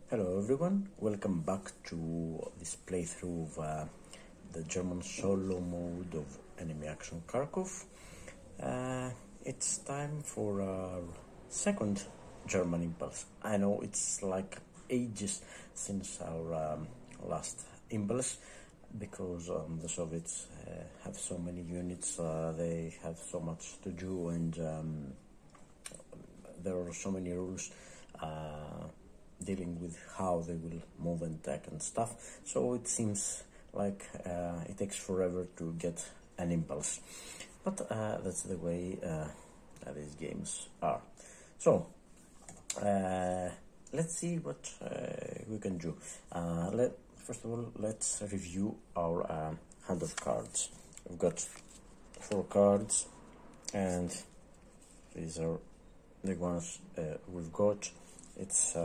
Hello everyone, welcome back to this playthrough of the German solo mode of Enemy Action Kharkov. It's time for our second German impulse. I know it's like ages since our last impulse, because the Soviets have so many units, they have so much to do, and there are so many rules dealing with how they will move and attack and stuff, so it seems like it takes forever to get an impulse, but that's the way these games are. So let's see what we can do. First of all, let's review our hand of cards. We've got 4 cards, and these are the ones we've got. It's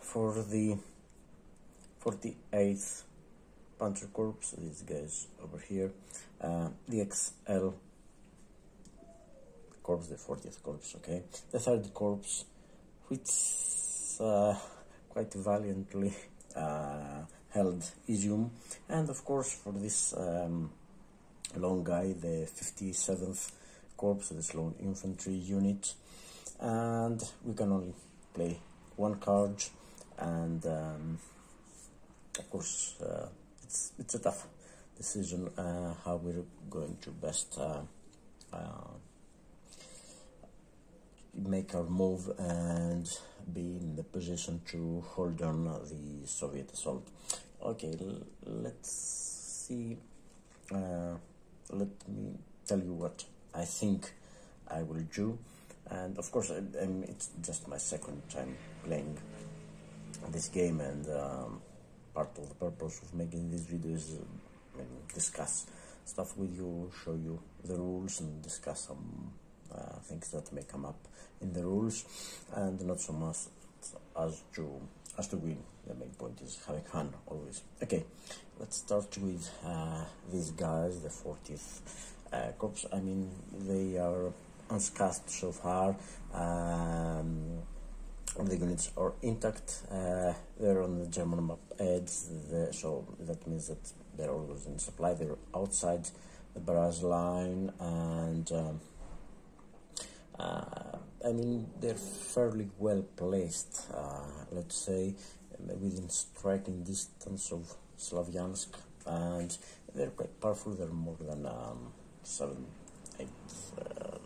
for the 48th Panzer Corps, these guys over here, the XL Corps, the 40th Corps, okay, the 3rd Corps, which quite valiantly held Izium, and of course for this long guy, the 57th Corps, this lone infantry unit, and we can only play 1 card, and of course it's a tough decision how we're going to best make our move and be in the position to hold on the Soviet assault. Okay, let's see. Let me tell you what I think I will do. And of course, it's just my second time playing this game, and part of the purpose of making these videos is discuss stuff with you, show you the rules, and discuss some things that may come up in the rules, and not so much as to win. The main point is having fun always. Okay, let's start with these guys, the 40th Corps. I mean, they are unscathed so far. The units are intact. They're on the German map edge, so that means that they're always in supply. They're outside the barrage line, and I mean, they're fairly well placed, let's say, within striking distance of Slavyansk, and they're quite powerful. They're more than 7, 8,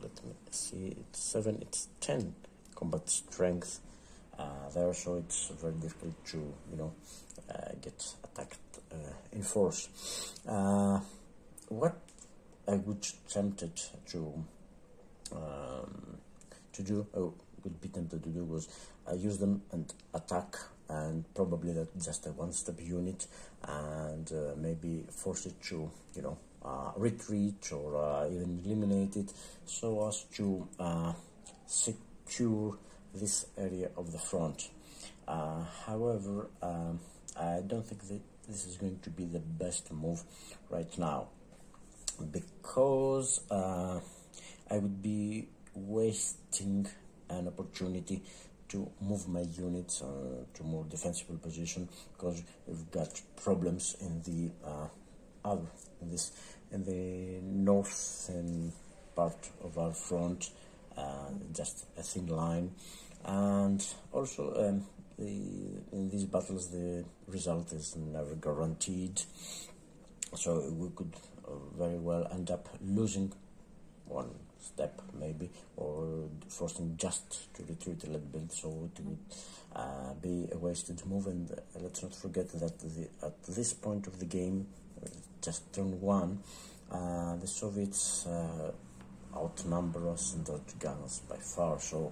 let me see, it's 10 combat strength there, so it's very difficult to, get attacked in force. What I would tempted to do, would be tempted to do, was use them and attack, and probably that just a 1-step unit, and maybe force it to, retreat, or even eliminate it, so as to secure this area of the front. However, I don't think that this is going to be the best move right now, because I would be wasting an opportunity to move my units to more defensible position, because we've got problems in the in the northern part of our front, just a thin line, and also in these battles the result is never guaranteed, so we could very well end up losing 1 step maybe, or forcing just to retreat a little bit, so it would be a wasted move. And let's not forget that at this point of the game, just turn 1, the Soviets outnumber us and outgun us by far, so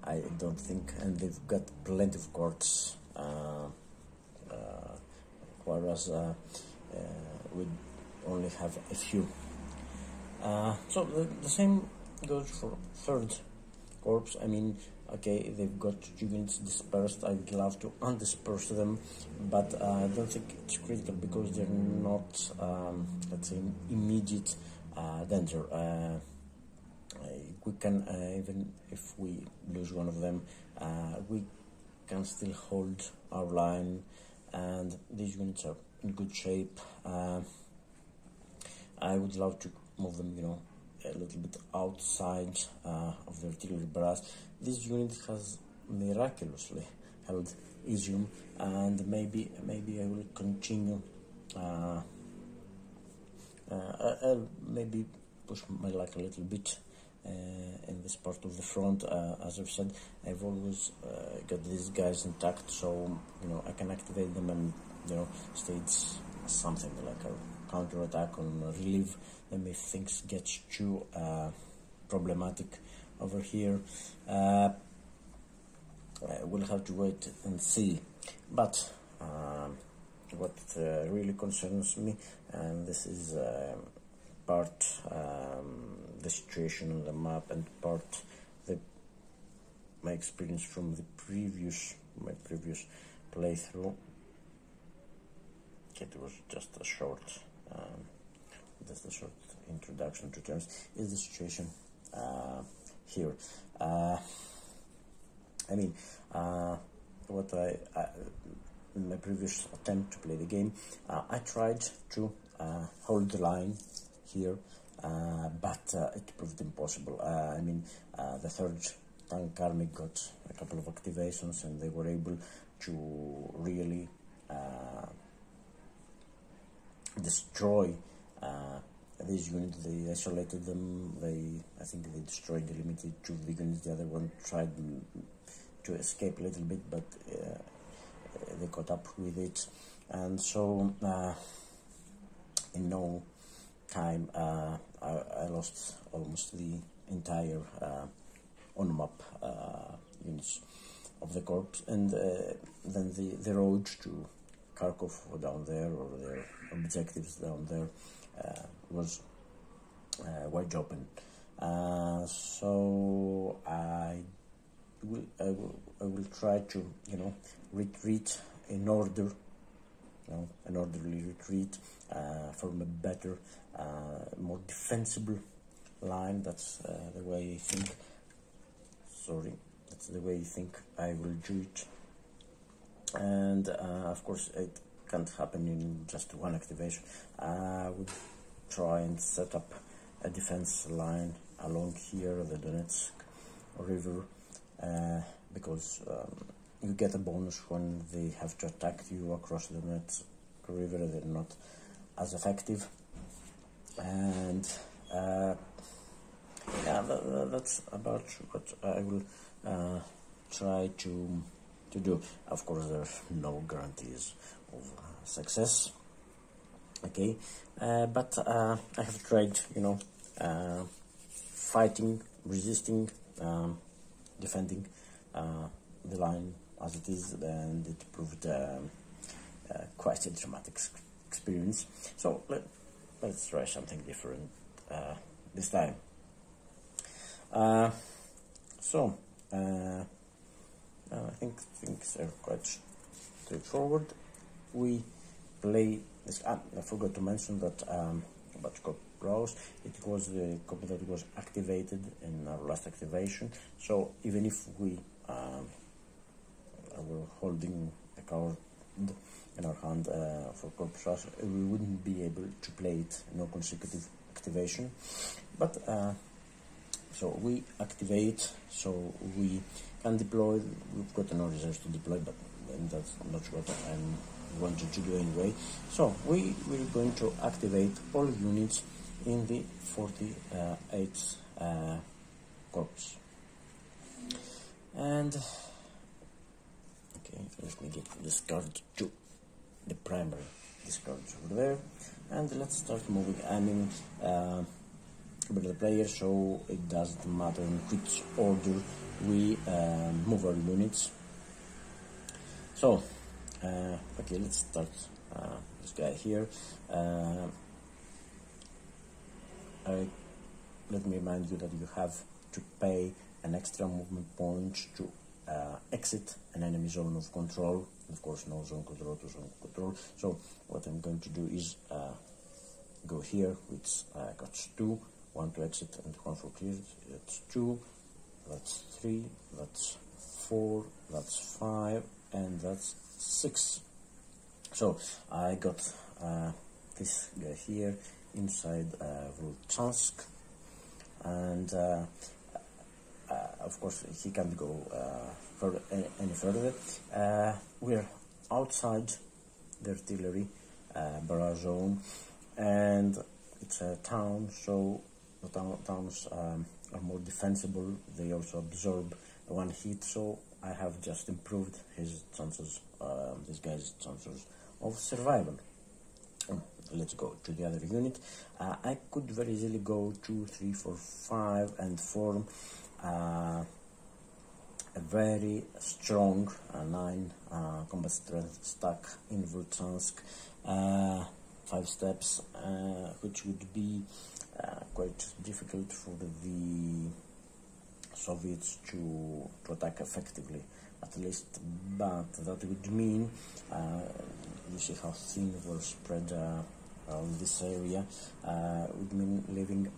I don't think, and they've got plenty of courts, whereas we only have a few. So the same goes for 3rd Corps. I mean, okay, they've got units dispersed. I would love to undisperse them, but I don't think it's critical, because they're not, let's say, immediate danger. we can, even if we lose one of them, we can still hold our line, and these units are in good shape. I would love to move them, a little bit outside of the artillery barrage. This unit has miraculously held Izium, and maybe I will continue. I'll maybe push my luck a little bit in this part of the front. As I've said, I've always got these guys intact, so I can activate them and stage something like a counter-attack and relieve them if things get too problematic over here. We'll have to wait and see, but what really concerns me, and this is part the situation on the map and part my experience from the previous playthrough. It was just a short introduction to terms. Is the situation here? What in my previous attempt to play the game, I tried to hold the line here, but it proved impossible. The third tank army got a couple of activations, and they were able to really destroy these units. They isolated them. I think they destroyed the limited two of the units. The other one tried to escape a little bit, but they caught up with it, and so in no time I lost almost the entire on-map units of the corps, and then the road to Kharkov down there, or their objectives down there, was wide open. So I will try to retreat in order, an orderly retreat, from a better, more defensible line. That's the way I think. Sorry, that's the way I think I will do it. And of course, it can't happen in just one activation. I would try and set up a defense line along here, the Donetsk River, because you get a bonus when they have to attack you across the Donetsk River. They're not as effective, and that's about what I will try to do. Of course, there are no guarantees of success. Okay, but I have tried, fighting, resisting, defending the line as it is, and it proved quite a dramatic experience. So let's try something different this time. I think things are quite straightforward. We play this. I forgot to mention that about Corp Browse. It was the copy that was activated in our last activation. So even if we were holding a card in our hand for Corp Browse, we wouldn't be able to play it in no consecutive activation. But so we activate, so we can deploy. We've got no reserves to deploy, but that's not what I wanted to do anyway. So we're going to activate all units in the 48th corps. And okay, let me get this card to the primary discard over there, and let's start moving. With the player, so it doesn't matter in which order we move our units. So okay, let's start this guy here. Let me remind you that you have to pay an extra movement point to exit an enemy zone of control. Of course, no zone control to zone control. So what I'm going to do is go here, which got 2, one to exit and one for clear. That's 2, that's 3, that's 4, that's 5, and that's 6. So I got this guy here inside Volchansk, and of course he can't go any further. We're outside the artillery barrage zone, and it's a town, so the towns are more defensible. They also absorb one hit, so I have just improved his chances, this guy's chances of survival. Let's go to the other unit. I could very easily go 2, 3, 4, 5 and form a very strong 9 combat strength stack in Volchansk, 5 steps, which would be quite difficult for the Soviets to attack effectively, at least, but that would mean, you see how thin we're spread around this area, would mean leaving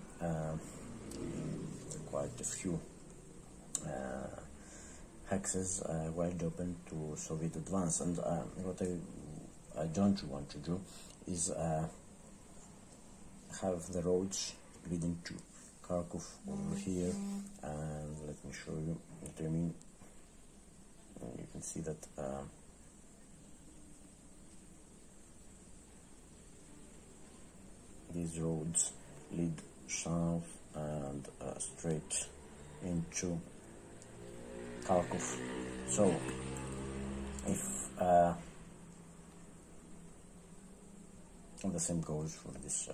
quite a few hexes wide open to Soviet advance. And what I don't want to do is have the roads leading to Kharkov over here, and let me show you what I mean. You can see that these roads lead south and straight into Kharkov. So if and the same goes for this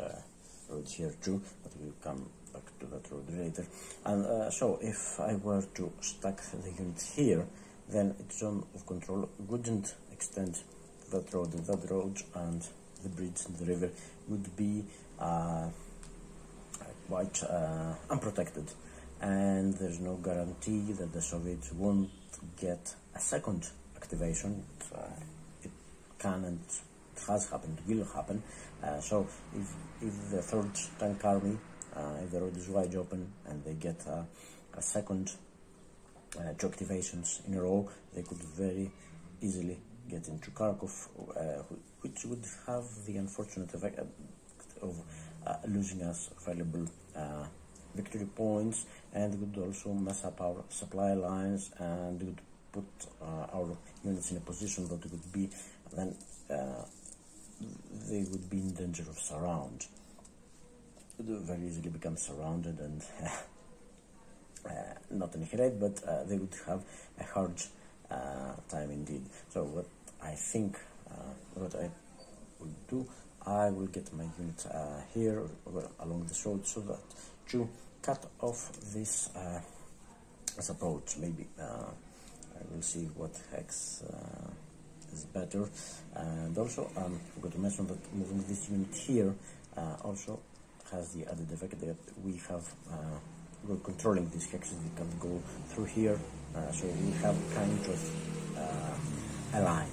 road here too, but we'll come back to that road later. And so if I were to stack the unit here, then its zone of control wouldn't extend to that road, and the bridge and the river would be quite unprotected, and there's no guarantee that the Soviets won't get a second activation. It can and it has happened, will happen. So if the third tank army, if the road is wide open and they get a second 2 activations in a row, they could very easily get into Kharkov, which would have the unfortunate effect of losing us valuable victory points, and would also mess up our supply lines, and would put our units in a position that would be then they would be in danger of surround. They would very easily become surrounded and not annihilate, but they would have a hard time indeed. So what I think, what I will do, I will get my unit here along this road, so that to cut off this approach. Maybe I will see what hex is better. And also I forgot to mention that moving this unit here also has the added effect that we have we're controlling these hexes. We can go through here, so we have kind of a line.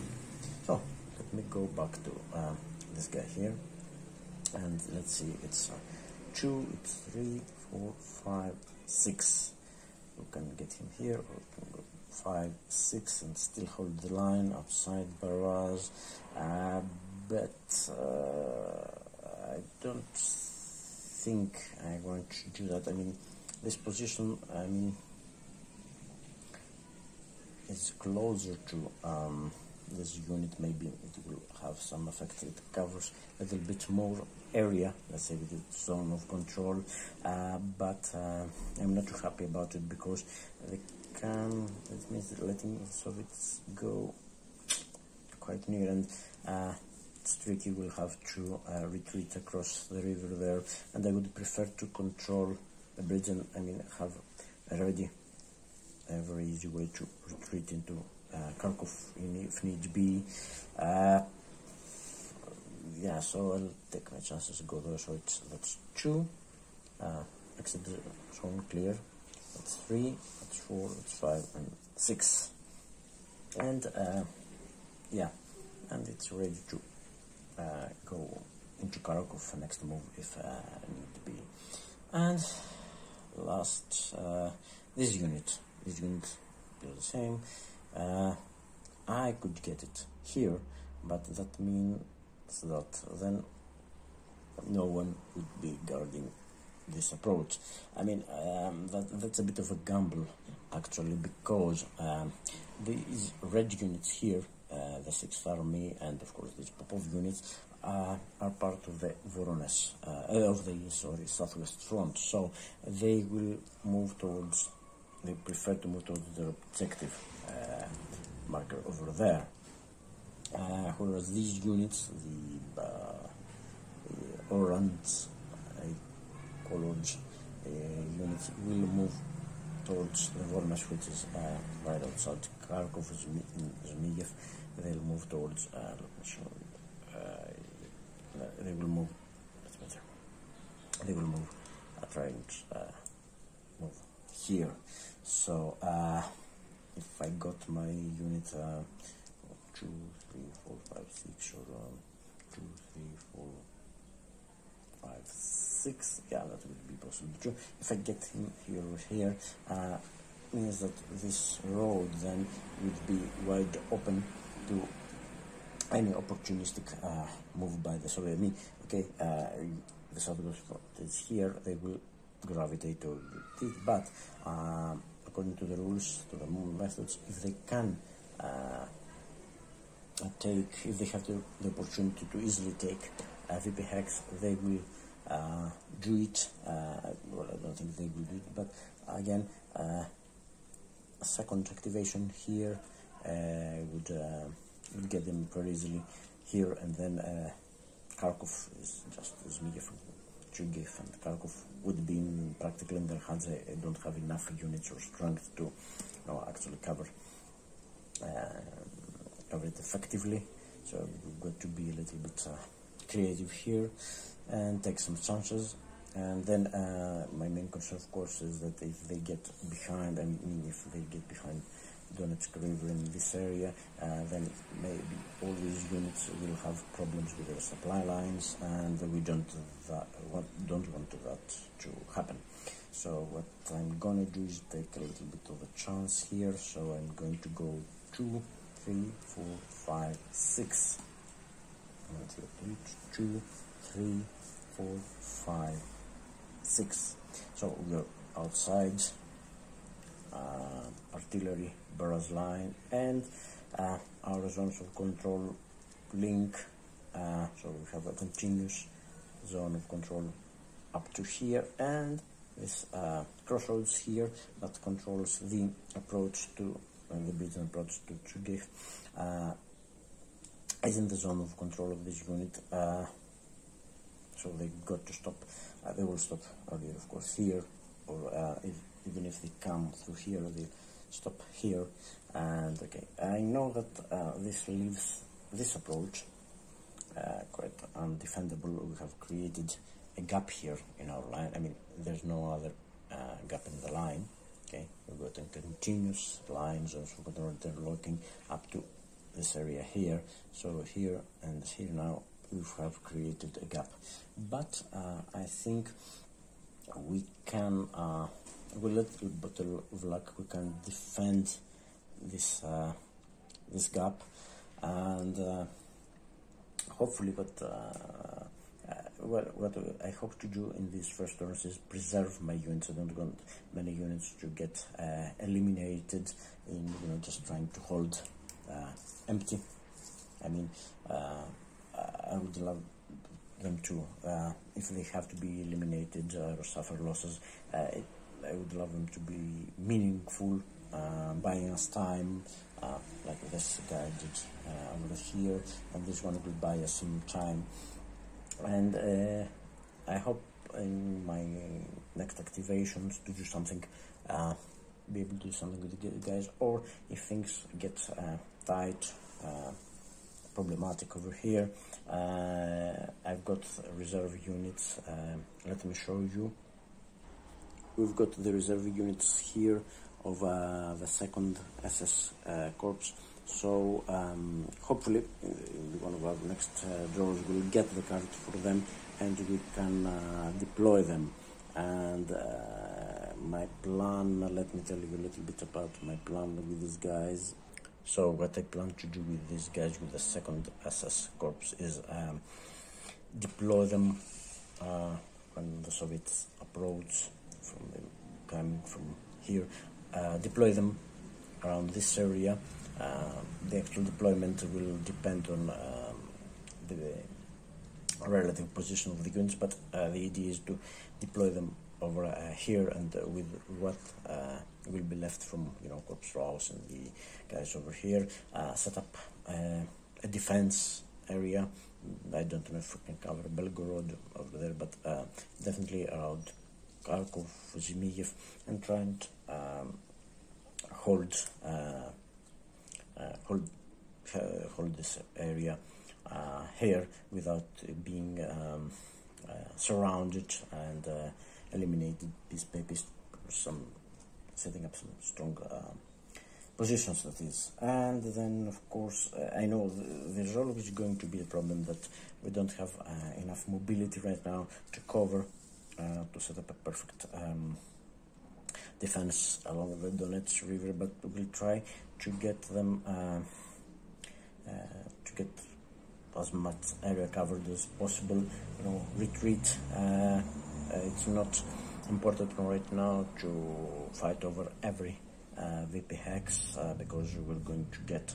So let me go back to this guy here, and let's see, it's 2, it's 3, 4, 5, 6. We can get him here, or we can go 5, 6 and still hold the line outside barrage, but I don't think I want to do that. I mean, this position, I mean, is closer to this unit. Maybe it will have some effect. It covers a little bit more area, let's say, with its zone of control, but I'm not too happy about it, because they can, it means letting the Soviets go quite near, and it's tricky. We'll have to retreat across the river there, and I would prefer to control the bridge, and I mean have already a very easy way to retreat into Kharkov if need be. Yeah, so I'll take my chances to go there. So that's 2, exit zone clear, that's 3, that's 4, that's 5 and 6, and yeah, and it's ready to go into Kharkov next move if need be. And last, this unit is the same. I could get it here, but that means that then no one would be guarding this approach. I mean, that's a bit of a gamble actually, because these red units here, the 6th Army and of course these Popov units, are part of the Voronezh, Southwest Front, so they will move towards, they prefer to move towards their objective marker over there, whereas these units, the orange colored units, will move towards the Voronezh, which is right outside Kharkov, Zmiev. They'll move towards, let me show you. They will move, that's better, they will move, trying to move here. So if I got my unit 2, 3, 4, 5, 6, or 2, 3, 4, 5, 6, yeah, that would be possible too. If I get him here or here, means that this road then would be wide open to any opportunistic move by the Soviet Army. Okay, the Southwest Front is here, they will gravitate to it, but according to the rules, to the methods, if they can if they have the opportunity to easily take VP Hex, they will do it. Well, I don't think they will do it, but again, a second activation here would get them very easily here, and then Kharkov is just Zmiev, Chugiv, and Kharkov would be practically in their hands. They don't have enough units or strength to actually cover it effectively, so we've got to be a little bit creative here and take some chances. And then my main concern, of course, is that if they get behind, I mean, if they get behind Donetsk River in this area, then maybe all these units will have problems with their supply lines, and we don't want that to happen. So what I'm gonna do is take a little bit of a chance here. So I'm going to go 2, 3, 4, 5, 6. 2, 3, 4, 5, 6. So we're outside artillery barrage line, and our zones of control link. So we have a continuous zone of control up to here, and this crossroads here that controls the approach to the beaten approach to Chugiv is in the zone of control of this unit. So they got to stop. They will stop earlier, of course, here, or even if they come through here, they stop here. And okay, I know that this leaves this approach quite undefendable. We have created a gap here in our line. I mean, there's no other gap in the line. Okay, we've got a continuous line, so we've got interlocking up to this area here. So here and here now we have created a gap, but I think we can, with a little bit of luck, we can defend this this gap, and hopefully, what I hope to do in these first turns is preserve my units. I don't want many units to get eliminated in just trying to hold empty. I mean, I would love them to, if they have to be eliminated or suffer losses, I would love them to be meaningful, buying us time, like this guy did over here, and this one will buy us some time. And I hope in my next activations to do something, be able to do something with the guys, or if things get tight, problematic over here, I've got reserve units. Let me show you. We've got the reserve units here of the 2nd SS Corps. So hopefully one of our next draws will get the card for them, and we can deploy them And my plan, let me tell you a little bit about my plan with these guys. So what I plan to do with these guys, with the 2nd SS Corps, is deploy them when the Soviets approach coming from here, deploy them around this area. The actual deployment will depend on the relative position of the units, but the idea is to deploy them over here, and with what will be left from Corps Strauss and the guys over here, set up a defense area. I don't know if we can cover Belgorod over there, but definitely around Kharkov, Zimiev, and try and hold this area here without being surrounded and eliminated piece by piece, setting up some strong positions, that is. And then of course I know there's always going to be a problem that we don't have enough mobility right now to cover to set up a perfect defense along the Donetsk River, but we'll try to get them to get as much area covered as possible. Retreat. It's not important right now to fight over every VP hex because we're going to get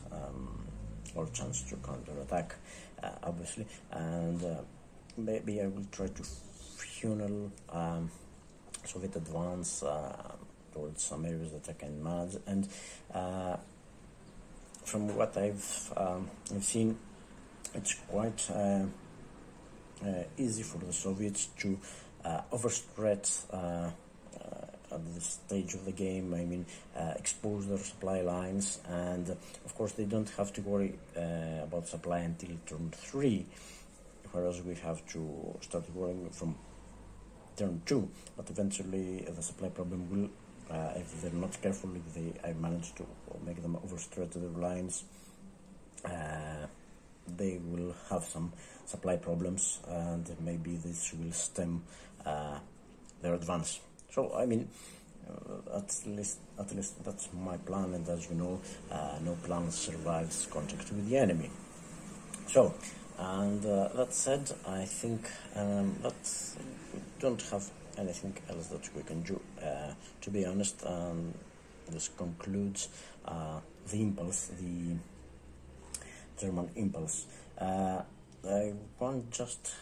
our chance to counterattack, obviously, and maybe I will try to funnel Soviet advance towards some areas that I can manage, and from what I've seen, it's quite easy for the Soviets to overstretch at this stage of the game. I mean, expose their supply lines, and of course they don't have to worry about supply until turn 3, whereas we have to start worrying from turn 2. But eventually the supply problem will, if they're not careful, if I manage to make them overstretch their lines, they will have some supply problems, and maybe this will stem their advance. So I mean, at least that's my plan, and as you know, no plan survives contact with the enemy. So, and that said, I think that we don't have anything else that we can do, to be honest. This concludes the impulse, the German impulse. I want just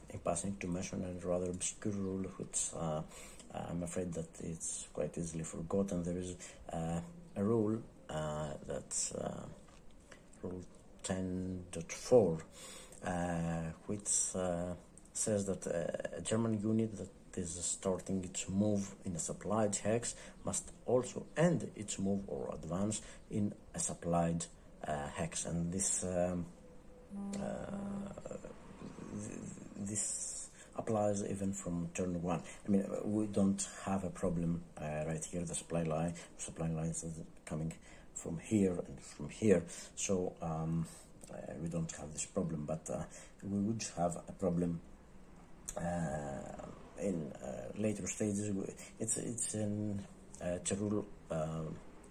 in passing to mention a rather obscure rule, which I'm afraid that it's quite easily forgotten. There is a rule that's Rule 10.4, which says that a German unit that is starting its move in a supplied hex must also end its move or advance in a supplied hex, and this this applies even from turn 1. I mean, we don't have a problem right here. The supply lines are coming from here and from here, so we don't have this problem. But we would have a problem in later stages. It's a rule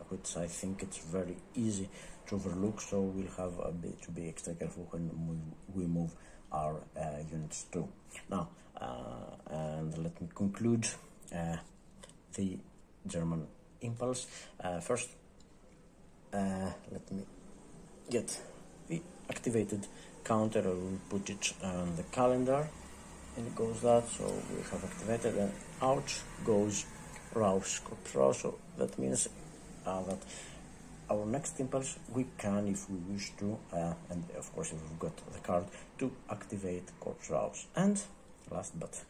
which I think it's very easy to overlook, so we'll have to be extra careful when we move our units too. Now, and let me conclude the German impulse. First, let me get the activated counter. I will put it on the calendar, and it goes that, so we have activated, and out goes Raus. So that means that our next impulse, we can, if we wish to, and of course if we've got the card, to activate Corps Raus. And last but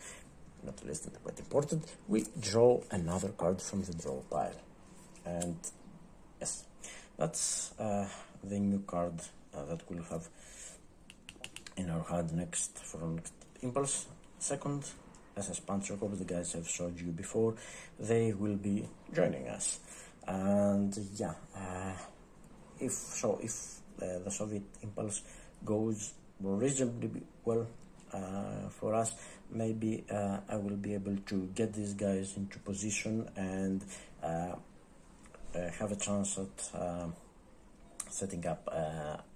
not least, and quite important, we draw another card from the draw pile. And yes, that's the new card that we'll have in our hand next for our next impulse. Second, SS Panzer Corps, the guys I've showed you before, they will be joining us. And yeah, if the Soviet impulse goes reasonably well, for us. Maybe I will be able to get these guys into position and have a chance at setting up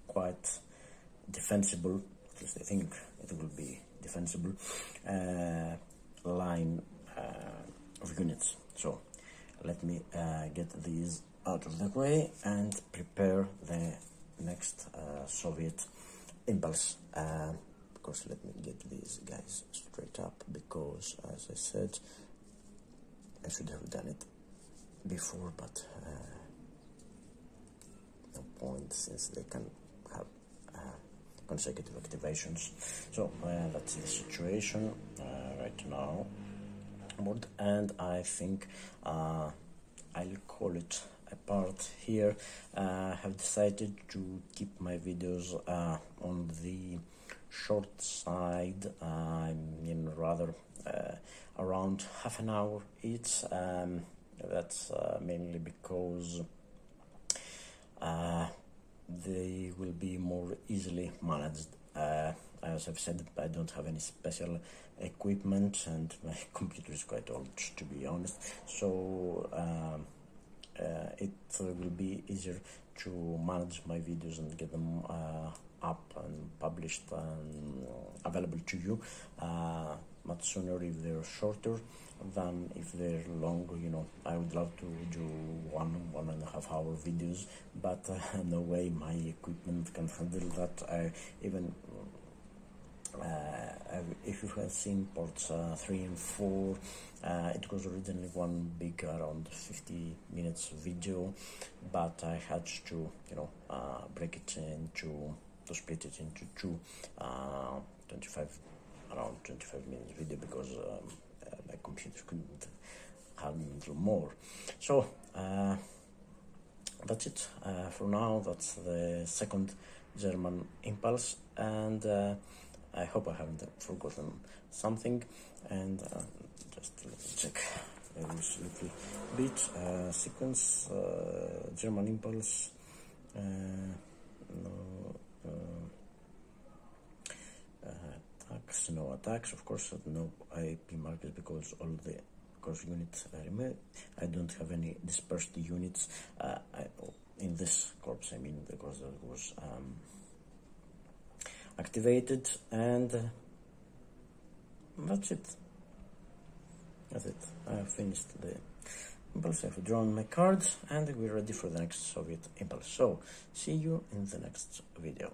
quite defensible, at least I think it will be defensible, line of units. So let me get these out of the way and prepare the next Soviet impulse. Of course, let me get these guys straight up, because as I said, I should have done it before, but no point, since they can have consecutive activations. So that's the situation right now, and I think I'll call it a part here. I have decided to keep my videos on the short side, I mean rather around half an hour each. That's mainly because they will be more easily managed. As I've said, I don't have any special equipment, and my computer is quite old, to be honest, so it will be easier to manage my videos and get them up and published and available to you much sooner if they're shorter than if they're long. You know, I would love to do 1.5 hour videos, but no way my equipment can handle that. If you have seen parts 3 and 4, it was originally one big around 50 minutes video, but I had to, you know, break it into, to split it into two, around 25 minutes video, because my computer couldn't handle more. So that's it for now. That's the second German impulse, and I hope I haven't forgotten something. And just let me check this little bit. Sequence, German impulse, attacks, no attacks, of course, no IP markers, because all the course units remain. I don't have any dispersed units in this corps, I mean the course that was activated, and that's it. I have finished the impulse. I have drawn my cards, and we're ready for the next Soviet impulse. So see you in the next video.